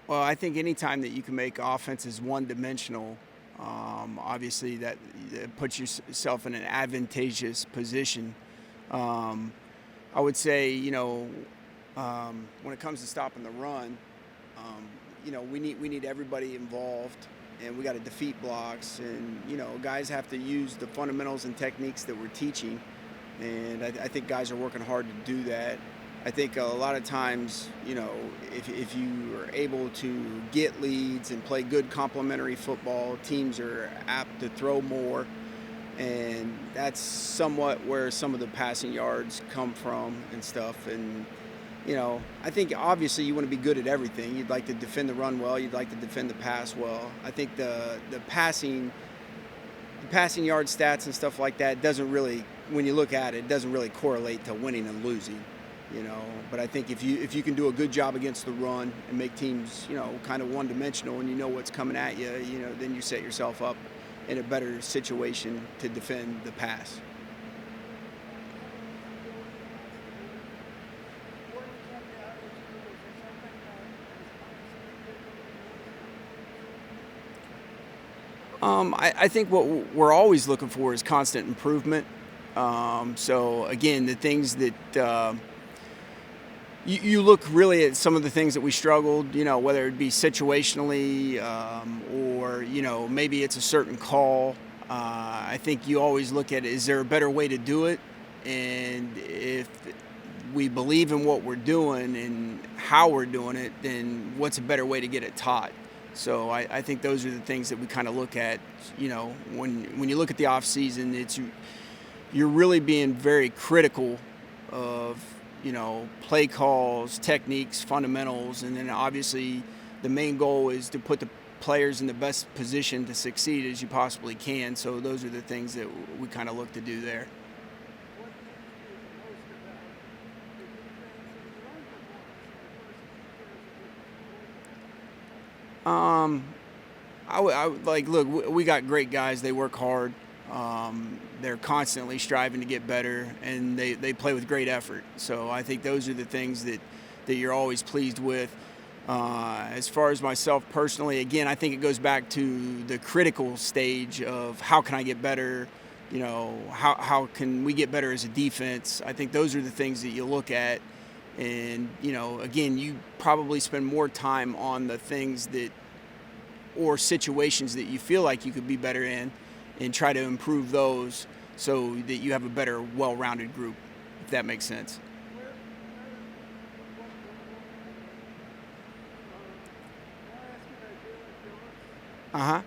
Well, I think anytime that you can make offenses one-dimensional, obviously that puts yourself in an advantageous position. Um, I would say, when it comes to stopping the run, um, we need everybody involved, and we got to defeat blocks, and guys have to use the fundamentals and techniques that we're teaching, and I think guys are working hard to do that. I think a lot of times, if you are able to get leads and play good complementary football, teams are apt to throw more, and that's somewhat where some of the passing yards come from and stuff. And I think obviously you want to be good at everything. You'd like to defend the run well. You'd like to defend the pass well. I think the passing yard stats and stuff like that doesn't really, when you look at it, doesn't really correlate to winning and losing. But I think if you can do a good job against the run and make teams kind of one-dimensional, and you know what's coming at you, then you set yourself up in a better situation to defend the pass. I think what we're always looking for is constant improvement. So again, the things that you look really at some of the things that we struggled, whether it be situationally, or maybe it's a certain call. I think you always look at, is there a better way to do it? And if we believe in what we're doing and how we're doing it, then what's a better way to get it taught? So I think those are the things that we kind of look at. When you look at the off season, you're really being very critical of play calls, techniques, fundamentals, and then obviously the main goal is to put the players in the best position to succeed as you possibly can. So those are the things that we kind of look to do there. Um, I would like, look, we got great guys. They work hard. They're constantly striving to get better, and they play with great effort. So I think those are the things that you're always pleased with. As far as myself personally, again, I think it goes back to the critical stage of how can I get better. How can we get better as a defense? I think those are the things that you look at. And, again, you probably spend more time on the things that or situations that you feel like you could be better in and try to improve those so that you have a better, well-rounded group, if that makes sense. Uh-huh.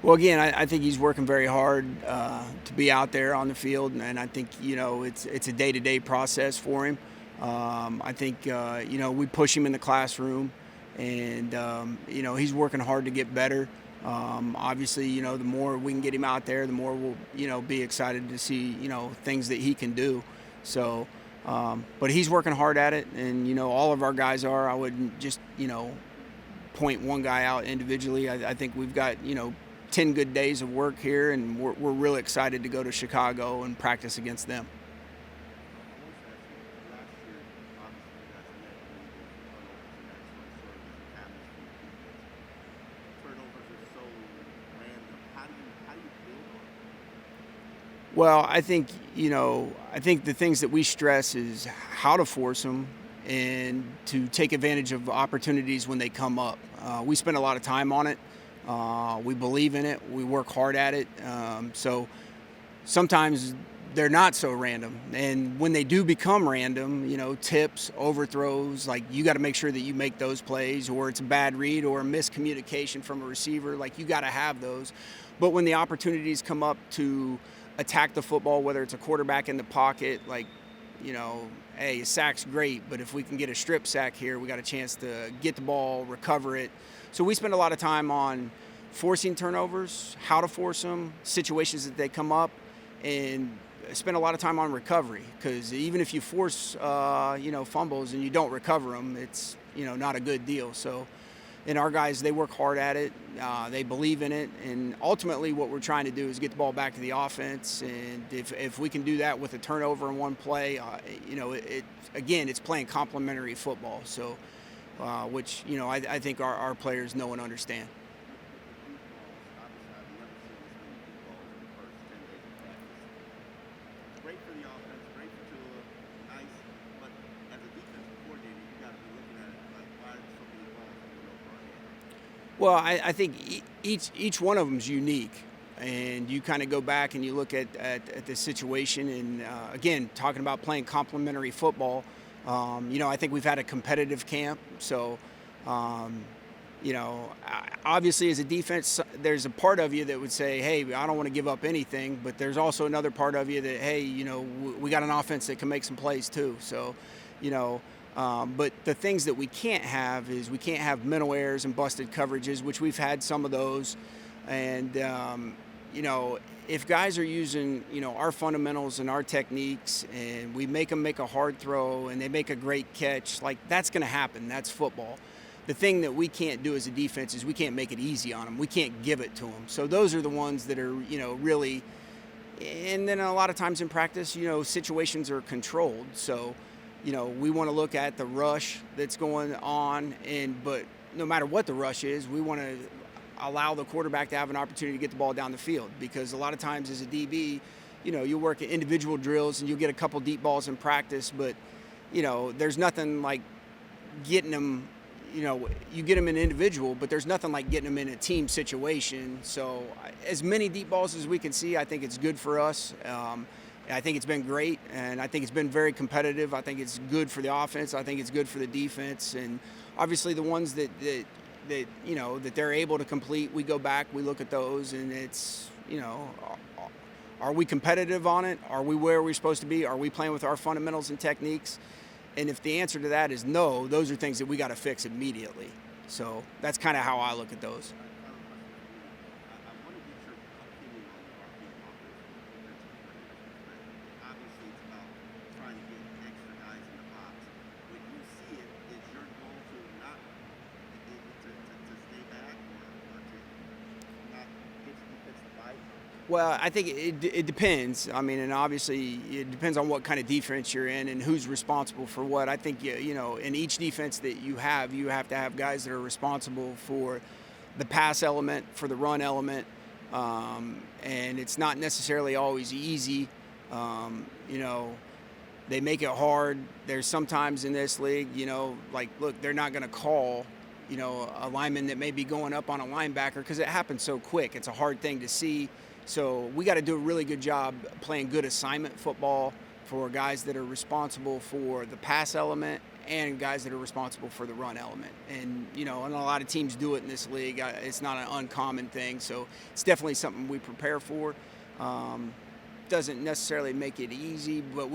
Well, again, I think he's working very hard to be out there on the field, and I think it's a day-to-day process for him. I think we push him in the classroom, and he's working hard to get better. Obviously, the more we can get him out there, the more we'll be excited to see things that he can do. So, but he's working hard at it, and all of our guys are. I wouldn't just point one guy out individually. I think we've got 10 good days of work here, and we're really excited to go to Chicago and practice against them. Well, I think the things that we stress is how to force them and to take advantage of opportunities when they come up. We spend a lot of time on it. We believe in it. We work hard at it. So sometimes they're not so random. And when they do become random, tips, overthrows, like you got to make sure that you make those plays, or it's a bad read or a miscommunication from a receiver. Like you got to have those. But when the opportunities come up to attack the football, whether it's a quarterback in the pocket, like, hey, a sack's great, but if we can get a strip sack here, we got a chance to get the ball, recover it. So we spend a lot of time on forcing turnovers, how to force them, situations that they come up, and spend a lot of time on recovery, because even if you force, fumbles and you don't recover them, it's, not a good deal. So And our guys, they work hard at it. They believe in it. And ultimately, what we're trying to do is get the ball back to the offense. And if we can do that with a turnover in one play, again, it's playing complementary football. So, which, I think our players know and understand. Great for the offense, great for Tua, nice, but as a defensive coordinator, you got to be looking at it like, why are so many balls coming over our head? Well, I think each one of them is unique, and you kind of go back and you look at the situation, and again, talking about playing complementary football. I think we've had a competitive camp, so. Obviously as a defense, there's a part of you that would say, hey, I don't want to give up anything, but there's also another part of you that, hey, we got an offense that can make some plays too. So, but the things that we can't have is we can't have mental errors and busted coverages, which we've had some of those. And, if guys are using, our fundamentals and our techniques, and we make them make a hard throw and they make a great catch, like that's going to happen. That's football. The thing that we can't do as a defense is we can't make it easy on them. We can't give it to them. So those are the ones that are, really. And then a lot of times in practice, situations are controlled. So, we want to look at the rush that's going on, but no matter what the rush is, we want to allow the quarterback to have an opportunity to get the ball down the field, because a lot of times as a DB, you'll work at individual drills and you'll get a couple deep balls in practice, but there's nothing like getting them. You get them in individual, but there's nothing like getting them in a team situation. So as many deep balls as we can see, I think it's good for us. I think it's been great, and I think it's been very competitive. I think it's good for the offense. I think it's good for the defense. And obviously the ones that they're able to complete, we go back, we look at those, and it's, are we competitive on it? Are we where we're supposed to be? Are we playing with our fundamentals and techniques? And if the answer to that is no, those are things that we got to fix immediately. So that's kind of how I look at those. I want to get your opinion on our offensive defensive obviously, it's about trying to get extra guys in the box. When you see it, is your goal to not to stay back or to not get your defense to bite? Well, I think it depends. I mean, and obviously it depends on what kind of defense you're in and who's responsible for what. I think, in each defense that you have to have guys that are responsible for the pass element, for the run element, and it's not necessarily always easy. They make it hard. There's sometimes in this league, look, they're not going to call, a lineman that may be going up on a linebacker because it happens so quick. It's a hard thing to see. So we got to do a really good job playing good assignment football for guys that are responsible for the pass element and guys that are responsible for the run element. And, and a lot of teams do it in this league. It's not an uncommon thing. So it's definitely something we prepare for. Doesn't necessarily make it easy, but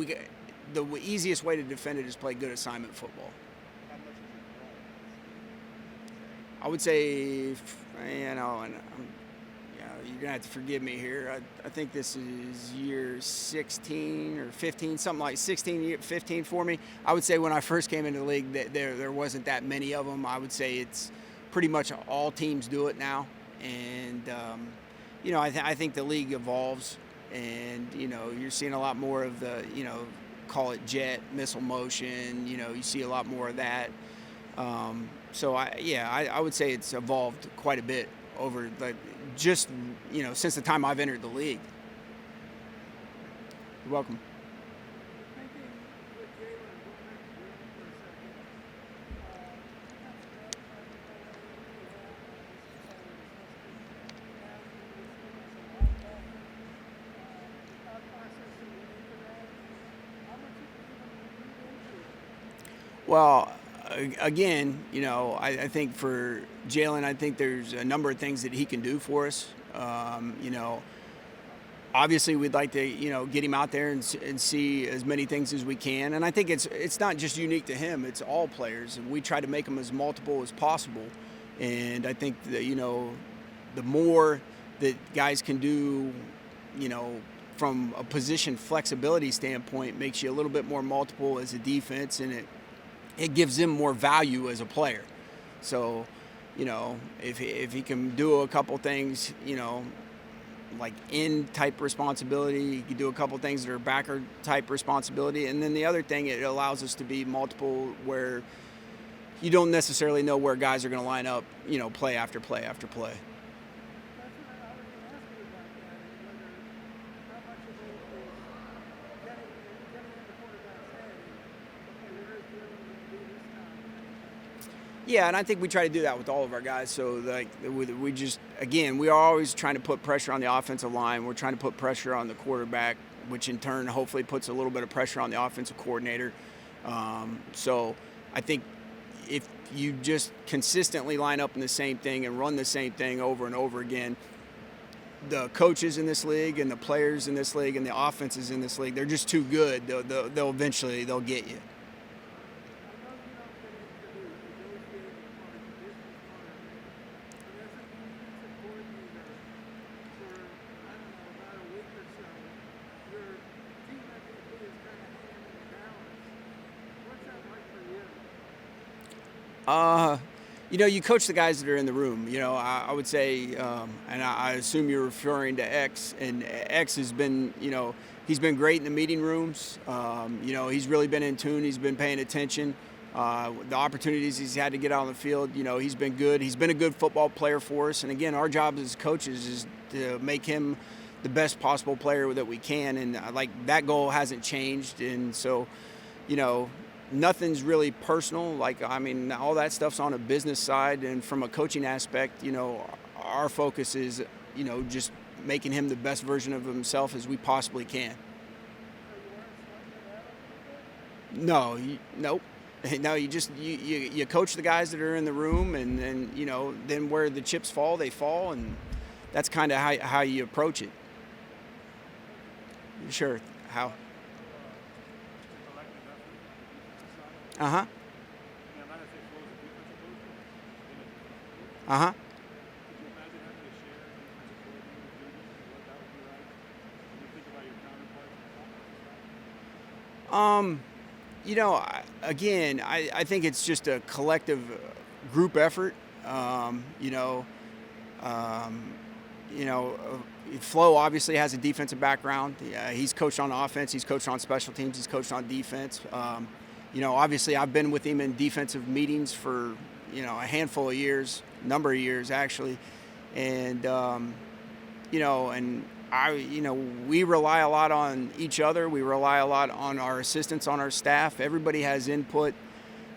the easiest way to defend it is play good assignment football. I would say, and you're going to have to forgive me here. I think this is year 16 or 15, something like 16, 15 for me. I would say when I first came into the league, there wasn't that many of them. I would say it's pretty much all teams do it now. And, I think the league evolves, and, you're seeing a lot more of the, call it jet, missile motion. You see a lot more of that. So, I would say it's evolved quite a bit over since the time I've entered the league. You're welcome. Well, again, I think for Jalen, I think there's a number of things that he can do for us. Obviously we'd like to, get him out there and see as many things as we can. And I think it's not just unique to him, it's all players. And we try to make them as multiple as possible. And I think that, the more that guys can do, from a position flexibility standpoint, makes you a little bit more multiple as a defense, and it gives them more value as a player. So, if he can do a couple things, like in type responsibility, he can do a couple things that are backer type responsibility, and then the other thing, it allows us to be multiple where you don't necessarily know where guys are going to line up, play after play after play. That's what I was going to ask you about that, and whether how much of it is getting in the quarterback's head and okay, where is Jalen going to be this time? Yeah, and I think we try to do that with all of our guys. So we just, again, we are always trying to put pressure on the offensive line. We're trying to put pressure on the quarterback, which in turn hopefully puts a little bit of pressure on the offensive coordinator. So I think if you just consistently line up in the same thing and run the same thing over and over again, the coaches in this league and the players in this league and the offenses in this league, they're just too good. They'll eventually get you. You coach the guys that are in the room. I would say, and I assume you're referring to X, and X has been, he's been great in the meeting rooms. He's really been in tune. He's been paying attention. The opportunities he's had to get out on the field, he's been good. He's been a good football player for us. And again, our job as coaches is to make him the best possible player that we can. And that goal hasn't changed. And so, nothing's really personal. All that stuff's on a business side, and from a coaching aspect, our focus is, just making him the best version of himself as we possibly can. No, nope. No, you coach the guys that are in the room, and then where the chips fall, they fall, and that's kind of how you approach it. Sure. How? Uh-huh. Uh-huh. I think it's just a collective group effort. Flo obviously has a defensive background. He's coached on offense. He's coached on special teams. He's coached on defense. Obviously I've been with him in defensive meetings for, a handful of years, number of years actually. And, we rely a lot on each other. We rely a lot on our assistants on our staff. Everybody has input,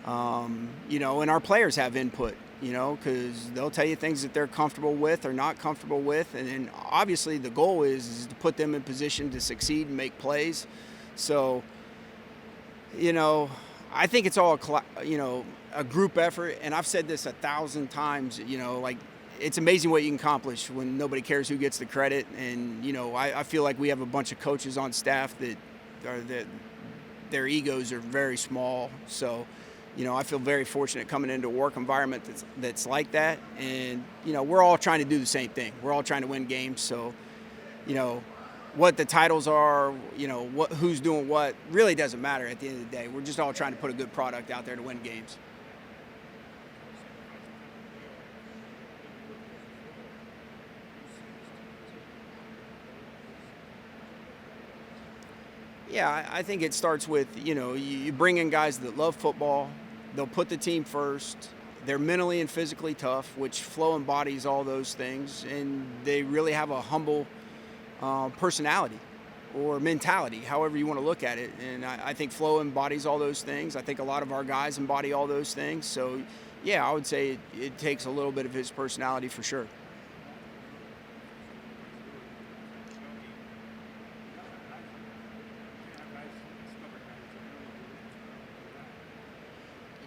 and our players have input, because they'll tell you things that they're comfortable with or not comfortable with. And then obviously the goal is to put them in position to succeed and make plays. So, I think it's all a group effort, and I've said this 1,000 times. It's amazing what you can accomplish when nobody cares who gets the credit. And I feel like we have a bunch of coaches on staff that their egos are very small. So, I feel very fortunate coming into a work environment that's like that. And we're all trying to do the same thing. We're all trying to win games. So, what the titles are, who's doing what, really doesn't matter at the end of the day. We're just all trying to put a good product out there to win games. Yeah, I think it starts with, you bring in guys that love football. They'll put the team first. They're mentally and physically tough, which Flo embodies all those things. And they really have a humble personality or mentality, however you want to look at it. And I think Flo embodies all those things. I think a lot of our guys embody all those things. So, yeah, I would say it takes a little bit of his personality for sure.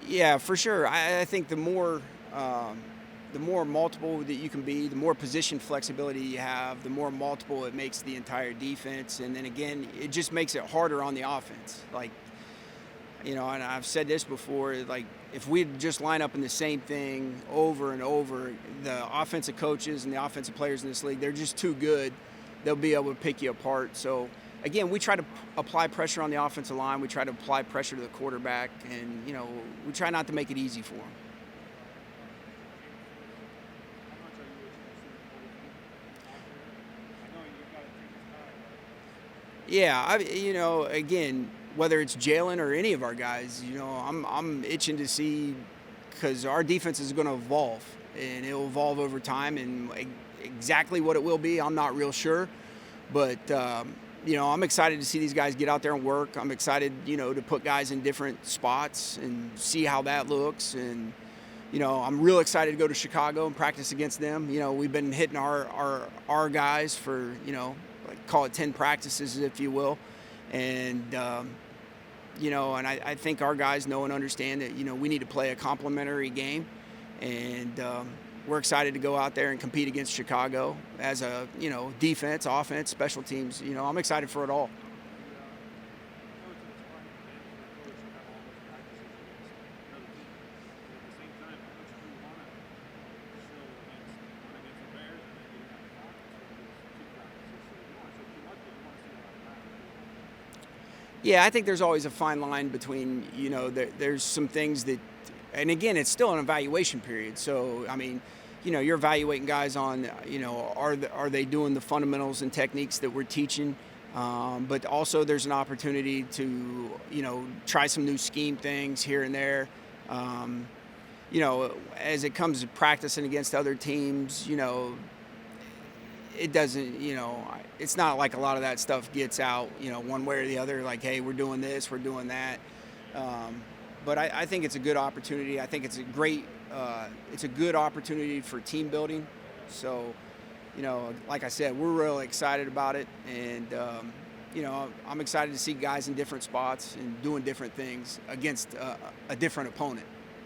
Yeah, for sure. I think the more multiple that you can be, the more position flexibility you have, the more multiple it makes the entire defense. And then again, it just makes it harder on the offense. And I've said this before, if we just line up in the same thing over and over, the offensive coaches and the offensive players in this league, they're just too good. They'll be able to pick you apart. So, again, we try to apply pressure on the offensive line. We try to apply pressure to the quarterback. And, we try not to make it easy for them. Yeah, again, whether it's Jalen or any of our guys, I'm itching to see because our defense is going to evolve and it'll evolve over time, and exactly what it will be, I'm not real sure. But I'm excited to see these guys get out there and work. I'm excited, to put guys in different spots and see how that looks. And I'm real excited to go to Chicago and practice against them. We've been hitting our guys for like call it 10 practices, if you will, and I think our guys know and understand that we need to play a complementary game, and we're excited to go out there and compete against Chicago as a defense, offense, special teams. I'm excited for it all. Yeah, I think there's always a fine line between, there's some things that, and again, it's still an evaluation period. So, I mean, you're evaluating guys on, are they doing the fundamentals and techniques that we're teaching? But also there's an opportunity to, try some new scheme things here and there. As it comes to practicing against other teams, it doesn't, it's not like a lot of that stuff gets out, one way or the other, like, hey, we're doing this, we're doing that. But I think it's a good opportunity. I think it's a good opportunity for team building. So, like I said, we're really excited about it. And, I'm excited to see guys in different spots and doing different things against a different opponent.